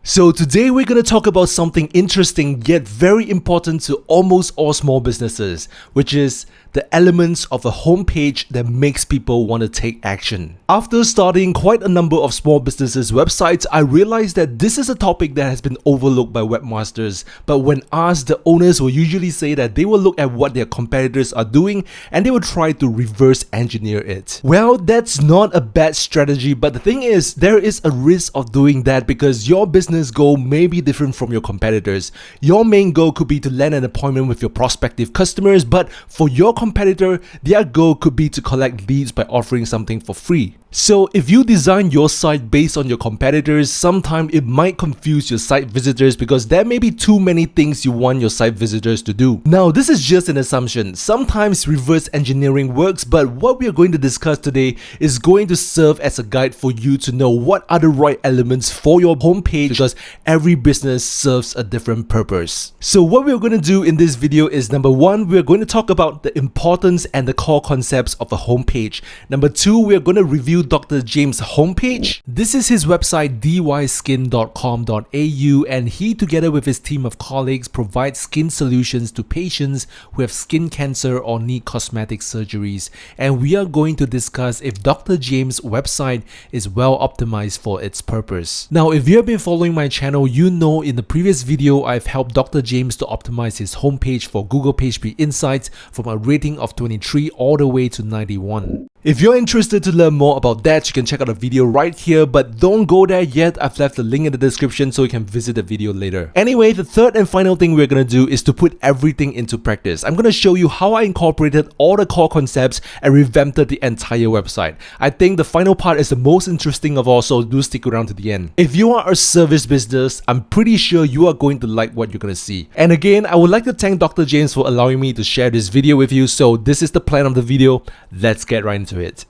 So today we're going to talk about something interesting yet very important to almost all small businesses, which is the elements of a homepage that makes people want to take action. After starting quite a number of small businesses' websites, I realized that this is a topic that has been overlooked by webmasters, but when asked, the owners will usually say that they will look at what their competitors are doing and they will try to reverse engineer it. Well, that's not a bad strategy, but the thing is, there is a risk of doing that because your business goal may be different from your competitors. Your main goal could be to land an appointment with your prospective customers, but for your competitor, their goal could be to collect leads by offering something for free. So if you design your site based on your competitors, sometimes it might confuse your site visitors because there may be too many things you want your site visitors to do. Now, this is just an assumption. Sometimes reverse engineering works, but what we are going to discuss today is going to serve as a guide for you to know what are the right elements for your homepage, because every business serves a different purpose. So what we're going to do in this video is, number one, we're going to talk about the importance and the core concepts of a homepage. Number two, we're going to review Dr. James' homepage. This is his website dyskin.com.au, and he, together with his team of colleagues, provides skin solutions to patients who have skin cancer or need cosmetic surgeries. And we are going to discuss if Dr. James' website is well optimized for its purpose. Now, if you have been following my channel, you know in the previous video I've helped Dr. James to optimize his homepage for Google PageSpeed Insights from a rating of 23 all the way to 91. If you're interested to learn more about that, you can check out the video right here, but don't go there yet. I've left the link in the description so you can visit the video later. Anyway, the third and final thing we're gonna do is to put everything into practice. I'm gonna show you how I incorporated all the core concepts and revamped the entire website. I think the final part is the most interesting of all, so do stick around to the end. If you are a service business, I'm pretty sure you are going to like what you're gonna see. And again, I would like to thank Dr. James for allowing me to share this video with you. So this is the plan of the video. Let's get right into it.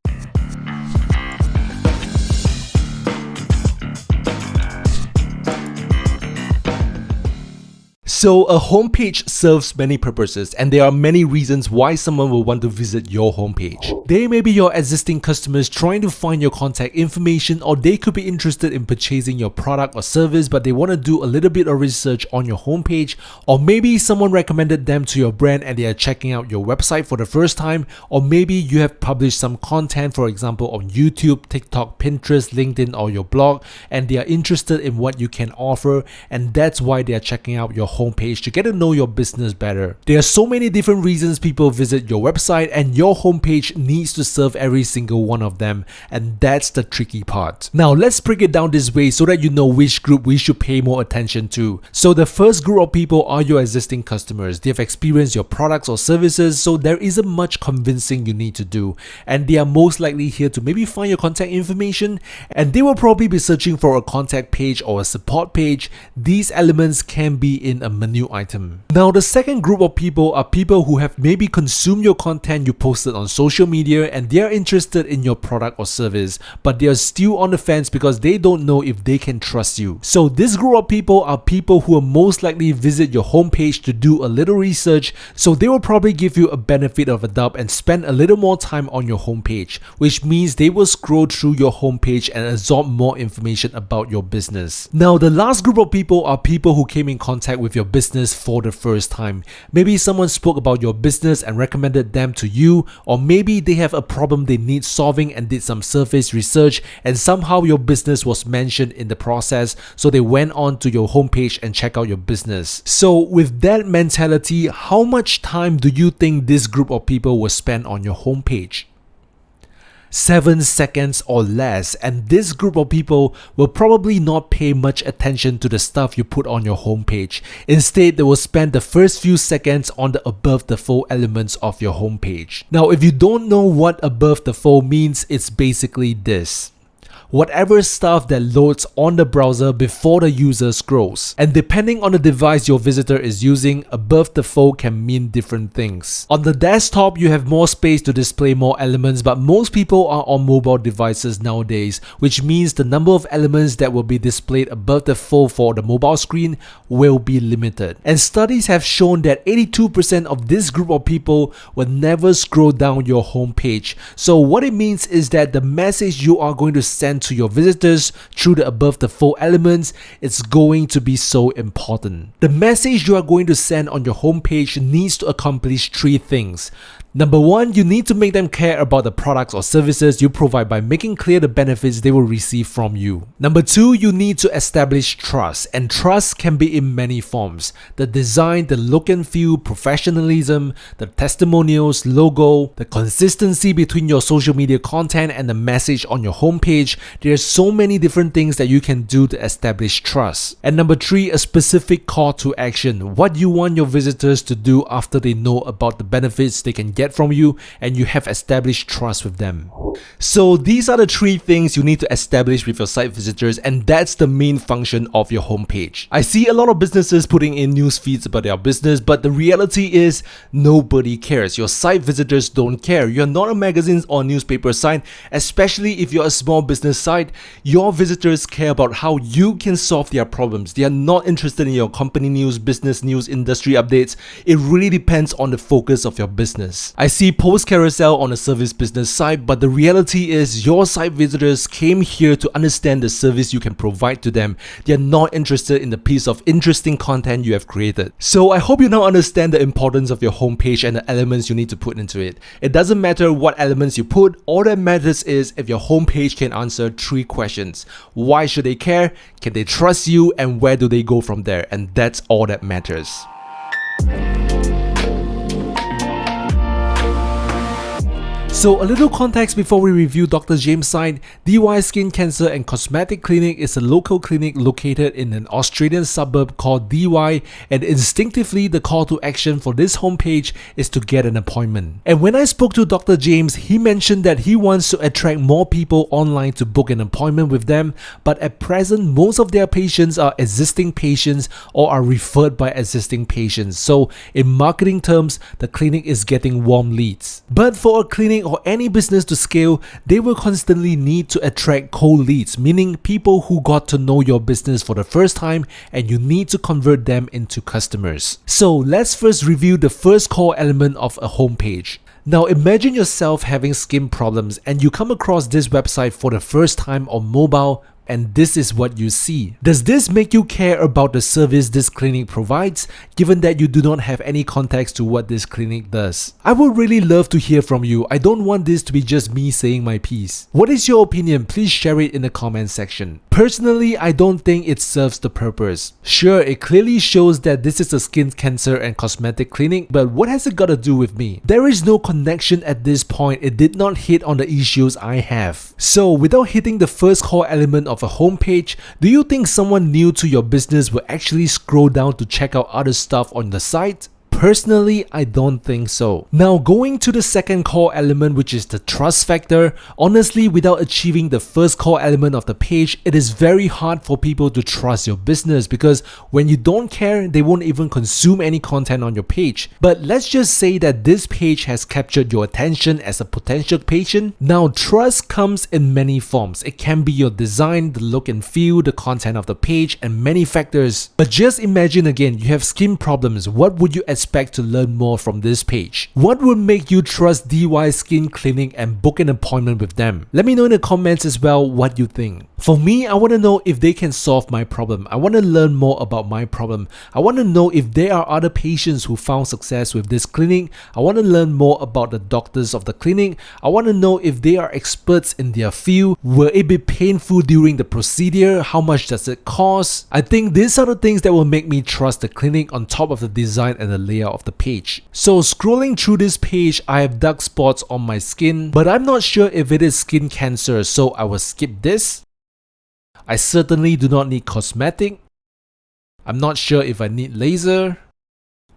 So a homepage serves many purposes, and there are many reasons why someone will want to visit your homepage. They may be your existing customers trying to find your contact information, or they could be interested in purchasing your product or service, but they want to do a little bit of research on your homepage, or maybe someone recommended them to your brand and they are checking out your website for the first time, or maybe you have published some content, for example, on YouTube, TikTok, Pinterest, LinkedIn, or your blog, and they are interested in what you can offer, and that's why they are checking out your homepage to get to know your business better. There are so many different reasons people visit your website, and your homepage needs to serve every single one of them, and that's the tricky part. Now let's break it down this way so that you know which group we should pay more attention to. So the first group of people are your existing customers. They have experienced your products or services, so there isn't much convincing you need to do, and they are most likely here to maybe find your contact information, and they will probably be searching for a contact page or a support page. These elements can be in a menu item. Now the second group of people are people who have maybe consumed your content you posted on social media, and they are interested in your product or service, but they are still on the fence because they don't know if they can trust you. So this group of people are people who will most likely visit your homepage to do a little research, so they will probably give you a benefit of a doubt and spend a little more time on your homepage, which means they will scroll through your homepage and absorb more information about your business. Now the last group of people are people who came in contact with your business for the first time. Maybe someone spoke about your business and recommended them to you, or maybe they have a problem they need solving and did some surface research, and somehow your business was mentioned in the process, so they went on to your homepage and check out your business. So with that mentality, how much time do you think this group of people will spend on your homepage? 7 seconds or less, and this group of people will probably not pay much attention to the stuff you put on your homepage. Instead, they will spend the first few seconds on the above the fold elements of your homepage. Now, if you don't know what above the fold means, it's basically this: whatever stuff that loads on the browser before the user scrolls. And depending on the device your visitor is using, above the fold can mean different things. On the desktop, you have more space to display more elements, but most people are on mobile devices nowadays, which means the number of elements that will be displayed above the fold for the mobile screen will be limited. And studies have shown that 82% of this group of people will never scroll down your homepage. So what it means is that the message you are going to send to your visitors through the above the 4 elements, it's going to be so important. The message you are going to send on your homepage needs to accomplish 3 things. Number 1, you need to make them care about the products or services you provide by making clear the benefits they will receive from you. Number 2, you need to establish trust, and trust can be in many forms. The design, the look and feel, professionalism, the testimonials, logo, the consistency between your social media content and the message on your homepage. There are so many different things that you can do to establish trust. And number 3, a specific call to action. What you want your visitors to do after they know about the benefits they can get from you and you have established trust with them. So these are the 3 things you need to establish with your site visitors, and that's the main function of your homepage. I see a lot of businesses putting in news feeds about their business, but the reality is nobody cares. Your site visitors don't care. You're not a magazine or newspaper site, especially if you're a small business site. Your visitors care about how you can solve their problems. They are not interested in your company news, business news, industry updates. It really depends on the focus of your business. I see post carousel on a service business site, but the reality is your site visitors came here to understand the service you can provide to them. They are not interested in the piece of interesting content you have created. So I hope you now understand the importance of your homepage and the elements you need to put into it. It doesn't matter what elements you put, all that matters is if your homepage can answer 3 questions. Why should they care? Can they trust you? And where do they go from there? And that's all that matters. So a little context before we review Dr. James' site. DY Skin Cancer and Cosmetic Clinic is a local clinic located in an Australian suburb called DY, and instinctively the call to action for this homepage is to get an appointment. And when I spoke to Dr. James, he mentioned that he wants to attract more people online to book an appointment with them, but at present most of their patients are existing patients or are referred by existing patients. So in marketing terms, the clinic is getting warm leads. But for a clinic or any business to scale, they will constantly need to attract cold leads, meaning people who got to know your business for the first time and you need to convert them into customers. So let's first review the first core element of a homepage. Now imagine yourself having skin problems and you come across this website for the first time on mobile, and this is what you see. Does this make you care about the service this clinic provides, given that you do not have any context to what this clinic does? I would really love to hear from you. I don't want this to be just me saying my piece. What is your opinion? Please share it in the comment section. Personally, I don't think it serves the purpose. Sure, it clearly shows that this is a skin cancer and cosmetic clinic, but what has it got to do with me? There is no connection at this point. It did not hit on the issues I have. So without hitting the first core element of a homepage, do you think someone new to your business will actually scroll down to check out other stuff on the site? Personally, I don't think so. Now going to the second core element, which is the trust factor. Honestly, without achieving the first core element of the page, it is very hard for people to trust your business, because when you don't care, they won't even consume any content on your page. But let's just say that this page has captured your attention as a potential patient. Now trust comes in many forms. It can be your design, the look and feel, the content of the page, and many factors. But just imagine again, you have skin problems. What would you expect to learn more from this page? What would make you trust DY Skin Clinic and book an appointment with them? Let me know in the comments as well what you think. For me, I want to know if they can solve my problem. I want to learn more about my problem. I want to know if there are other patients who found success with this clinic. I want to learn more about the doctors of the clinic. I want to know if they are experts in their field. Will it be painful during the procedure? How much does it cost? I think these are the things that will make me trust the clinic on top of the design and the layout of the page. So scrolling through this page, I have dark spots on my skin, but I'm not sure if it is skin cancer, so I will skip this. I certainly do not need cosmetic. I'm not sure if I need laser.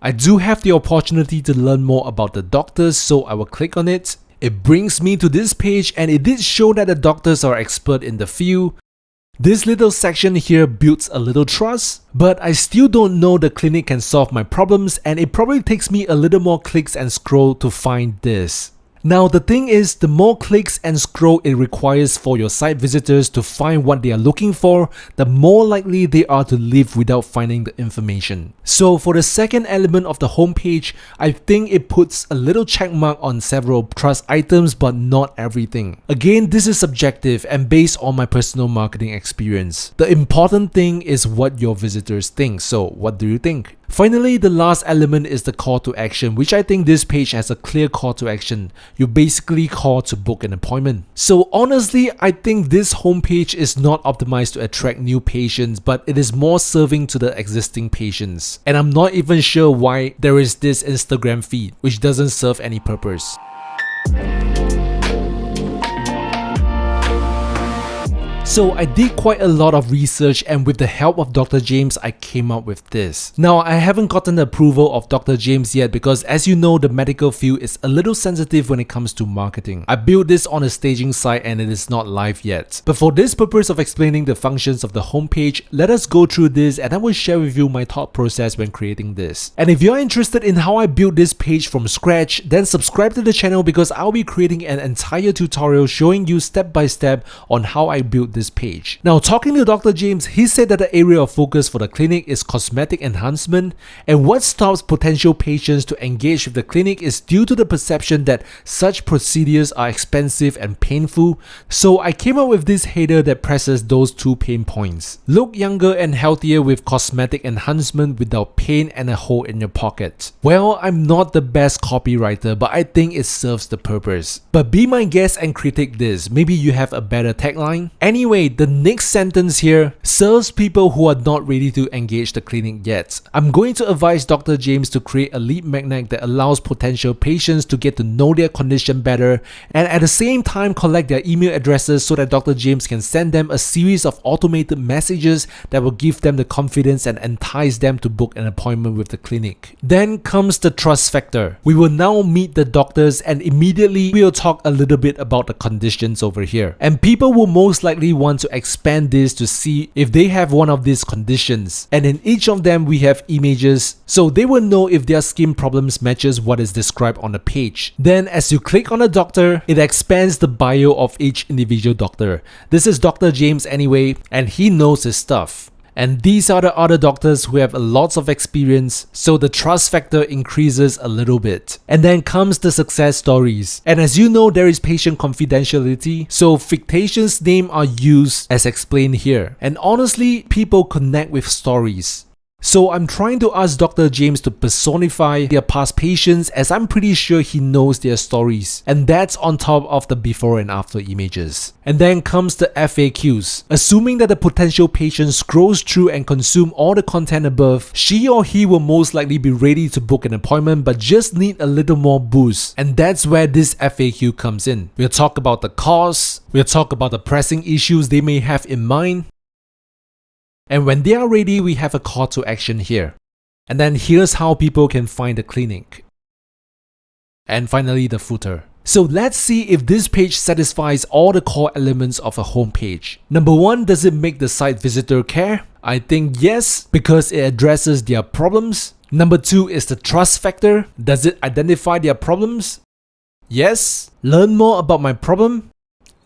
I do have the opportunity to learn more about the doctors, so I will click on it. It brings me to this page, and it did show that the doctors are expert in the field. This little section here builds a little trust, but I still don't know the clinic can solve my problems, and it probably takes me a little more clicks and scroll to find this. Now the thing is, the more clicks and scroll it requires for your site visitors to find what they are looking for, the more likely they are to leave without finding the information. So for the second element of the homepage, I think it puts a little check mark on several trust items but not everything. Again, this is subjective and based on my personal marketing experience. The important thing is what your visitors think. So what do you think? Finally, the last element is the call to action, which I think this page has a clear call to action. You basically call to book an appointment. So honestly, I think this homepage is not optimized to attract new patients, but it is more serving to the existing patients. And I'm not even sure why there is this Instagram feed, which doesn't serve any purpose. So I did quite a lot of research, and with the help of Dr. James, I came up with this. Now, I haven't gotten the approval of Dr. James yet because, as you know, the medical field is a little sensitive when it comes to marketing. I built this on a staging site and it is not live yet. But for this purpose of explaining the functions of the homepage, let us go through this and I will share with you my thought process when creating this. And if you're interested in how I built this page from scratch, then subscribe to the channel because I'll be creating an entire tutorial showing you step by step on how I built this page. Now, talking to Dr. James, he said that the area of focus for the clinic is cosmetic enhancement, and what stops potential patients to engage with the clinic is due to the perception that such procedures are expensive and painful. So I came up with this header that presses those two pain points. Look younger and healthier with cosmetic enhancement without pain and a hole in your pocket. Well, I'm not the best copywriter, but I think it serves the purpose. But be my guest and critique this. Maybe you have a better tagline. Anyway, the next sentence here serves people who are not ready to engage the clinic yet. I'm going to advise Dr. James to create a lead magnet that allows potential patients to get to know their condition better and at the same time collect their email addresses so that Dr. James can send them a series of automated messages that will give them the confidence and entice them to book an appointment with the clinic. Then comes the trust factor. We will now meet the doctors and immediately we'll talk a little bit about the conditions over here. And people will most likely want to expand this to see if they have one of these conditions, and in each of them we have images so they will know if their skin problems matches what is described on the page. Then as you click on a doctor, it expands the bio of each individual doctor. This is Dr. James anyway, and he knows his stuff. And these are the other doctors who have lots of experience, so the trust factor increases a little bit. And then comes the success stories. And as you know, there is patient confidentiality, so fictitious names are used as explained here. And honestly, people connect with stories. So I'm trying to ask Dr. James to personify their past patients as I'm pretty sure he knows their stories. And that's on top of the before and after images. And then comes the FAQs. Assuming that the potential patient scrolls through and consume all the content above, she or he will most likely be ready to book an appointment but just need a little more boost. And that's where this FAQ comes in. We'll talk about the cost, we'll talk about the pressing issues they may have in mind, and when they are ready, we have a call to action here. And then here's how people can find the clinic. And finally, the footer. So let's see if this page satisfies all the core elements of a homepage. Number one, does it make the site visitor care? I think yes, because it addresses their problems. Number two is the trust factor. Does it identify their problems? Yes. Learn more about my problem?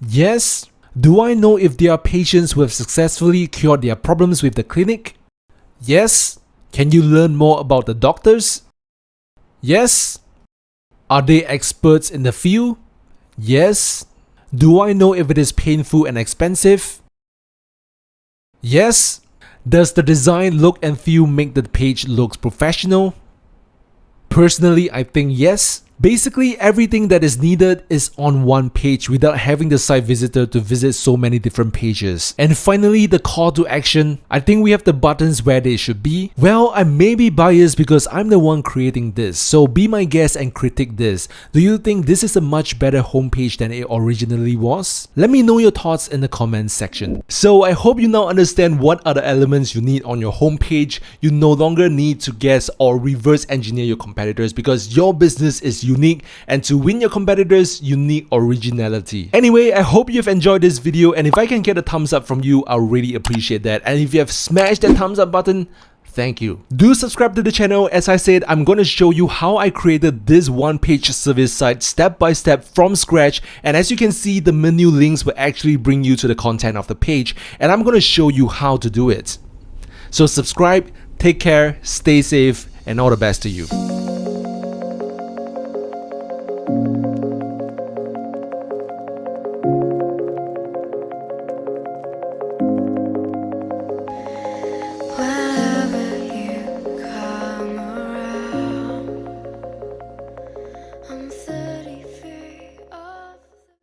Yes. Do I know if there are patients who have successfully cured their problems with the clinic? Yes. Can you learn more about the doctors? Yes. Are they experts in the field? Yes. Do I know if it is painful and expensive? Yes. Does the design, look and feel make the page look professional? Personally, I think yes. Basically, everything that is needed is on one page without having the site visitor to visit so many different pages. And finally, the call to action. I think we have the buttons where they should be. Well, I may be biased because I'm the one creating this, so be my guest and critique this. Do you think this is a much better homepage than it originally was? Let me know your thoughts in the comments section. So I hope you now understand what are the elements you need on your homepage. You no longer need to guess or reverse engineer your competitors because your business is unique, and to win your competitors, you need originality. Anyway, I hope you've enjoyed this video, and if I can get a thumbs up from you, I'll really appreciate that. And if you have smashed that thumbs up button, Thank you. Do subscribe to the channel. As I said, I'm going to show you how I created this one-page service site step by step from scratch. And as you can see, the menu links will actually bring you to the content of the page. And I'm going to show you how to do it. So subscribe, take care, stay safe, and all the best to you.